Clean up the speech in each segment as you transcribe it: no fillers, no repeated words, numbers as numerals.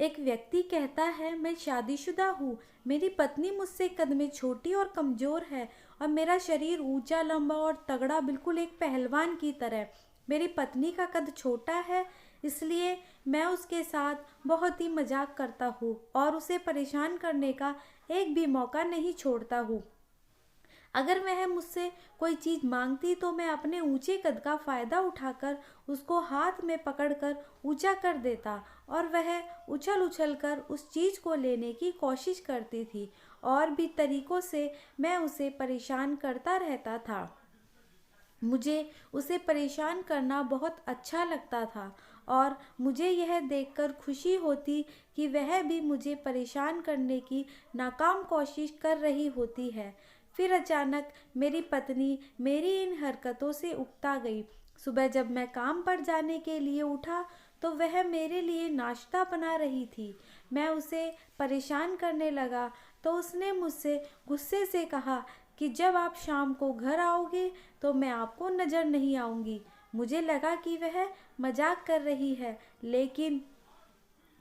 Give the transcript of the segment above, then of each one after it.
एक व्यक्ति कहता है, मैं शादीशुदा हूँ, मेरी पत्नी मुझसे कद में छोटी और कमज़ोर है और मेरा शरीर ऊंचा, लंबा और तगड़ा, बिल्कुल एक पहलवान की तरह। मेरी पत्नी का कद छोटा है, इसलिए मैं उसके साथ बहुत ही मजाक करता हूँ और उसे परेशान करने का एक भी मौका नहीं छोड़ता हूँ। अगर वह मुझसे कोई चीज़ मांगती तो मैं अपने ऊंचे कद का फ़ायदा उठाकर उसको हाथ में पकड़कर ऊंचा कर देता और वह उछल उछल कर उस चीज़ को लेने की कोशिश करती थी। और भी तरीक़ों से मैं उसे परेशान करता रहता था। मुझे उसे परेशान करना बहुत अच्छा लगता था और मुझे यह देखकर खुशी होती कि वह भी मुझे परेशान करने की नाकाम कोशिश कर रही होती है। फिर अचानक मेरी पत्नी मेरी इन हरकतों से उकता गई। सुबह जब मैं काम पर जाने के लिए उठा तो वह मेरे लिए नाश्ता बना रही थी। मैं उसे परेशान करने लगा तो उसने मुझसे गुस्से से कहा कि जब आप शाम को घर आओगे तो मैं आपको नज़र नहीं आऊँगी। मुझे लगा कि वह मजाक कर रही है, लेकिन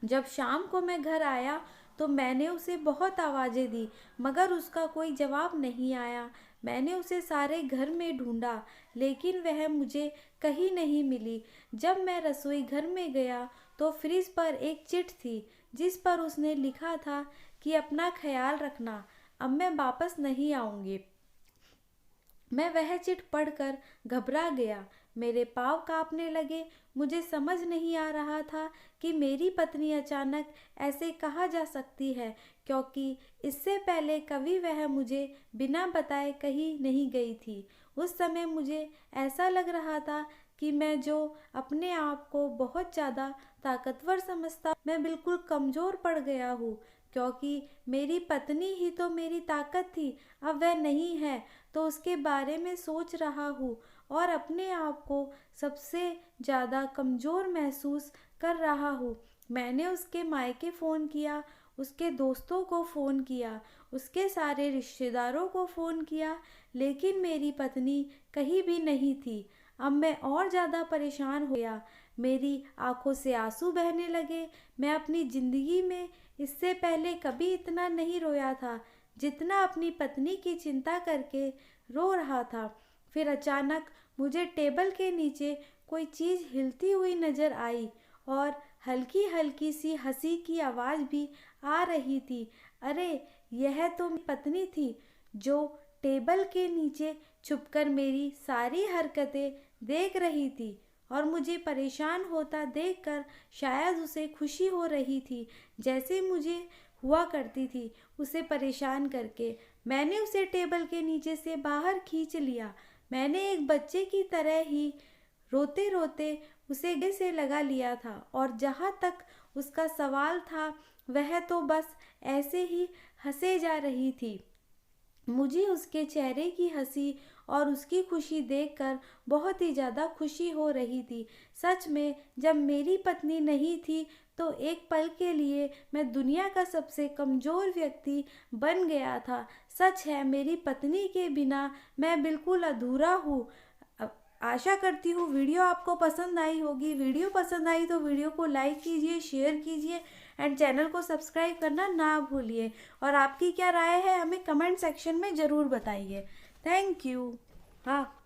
जब शाम को मैं घर आया तो मैंने उसे बहुत आवाज़ें दी, मगर उसका कोई जवाब नहीं आया। मैंने उसे सारे घर में ढूंढा, लेकिन वह मुझे कहीं नहीं मिली। जब मैं रसोई घर में गया तो फ्रिज पर एक चिट थी, जिस पर उसने लिखा था कि अपना ख्याल रखना, अब मैं वापस नहीं आऊँगी। मैं वह चिट पढ़कर घबरा गया। मेरे पाँव कांपने लगे। मुझे समझ नहीं आ रहा था कि मेरी पत्नी अचानक ऐसे कहा जा सकती है, क्योंकि इससे पहले कभी वह मुझे बिना बताए कहीं नहीं गई थी। उस समय मुझे ऐसा लग रहा था कि मैं जो अपने आप को बहुत ज़्यादा ताकतवर समझता, मैं बिल्कुल कमज़ोर पड़ गया हूँ, क्योंकि मेरी पत्नी ही तो मेरी ताकत थी। अब वह नहीं है तो उसके बारे में सोच रहा हूँ और अपने आप को सबसे ज़्यादा कमज़ोर महसूस कर रहा हूँ। मैंने उसके मायके फ़ोन किया, उसके दोस्तों को फ़ोन किया, उसके सारे रिश्तेदारों को फ़ोन किया, लेकिन मेरी पत्नी कहीं भी नहीं थी। अब मैं और ज़्यादा परेशान हो गया। मेरी आंखों से आंसू बहने लगे। मैं अपनी ज़िंदगी में इससे पहले कभी इतना नहीं रोया था जितना अपनी पत्नी की चिंता करके रो रहा था। फिर अचानक मुझे टेबल के नीचे कोई चीज़ हिलती हुई नज़र आई और हल्की हल्की सी हंसी की आवाज़ भी आ रही थी। अरे, यह तो मेरी पत्नी थी, जो टेबल के नीचे छुपकर मेरी सारी हरकतें देख रही थी और मुझे परेशान होता देखकर शायद उसे खुशी हो रही थी, जैसे मुझे हुआ करती थी उसे परेशान करके। मैंने उसे टेबल के नीचे से बाहर खींच लिया। मैंने एक बच्चे की तरह ही रोते रोते उसे गले से लगा लिया था और जहाँ तक उसका सवाल था, वह तो बस ऐसे ही हंसे जा रही थी। मुझे उसके चेहरे की हंसी और उसकी खुशी देखकर बहुत ही ज़्यादा खुशी हो रही थी। सच में जब मेरी पत्नी नहीं थी तो एक पल के लिए मैं दुनिया का सबसे कमज़ोर व्यक्ति बन गया था। सच है, मेरी पत्नी के बिना मैं बिल्कुल अधूरा हूँ। आशा करती हूँ वीडियो आपको पसंद आई होगी। वीडियो पसंद आई तो वीडियो को लाइक कीजिए, शेयर कीजिए एंड चैनल को सब्सक्राइब करना ना भूलिए। और आपकी क्या राय है हमें कमेंट सेक्शन में ज़रूर बताइए। Thank you. हाँ।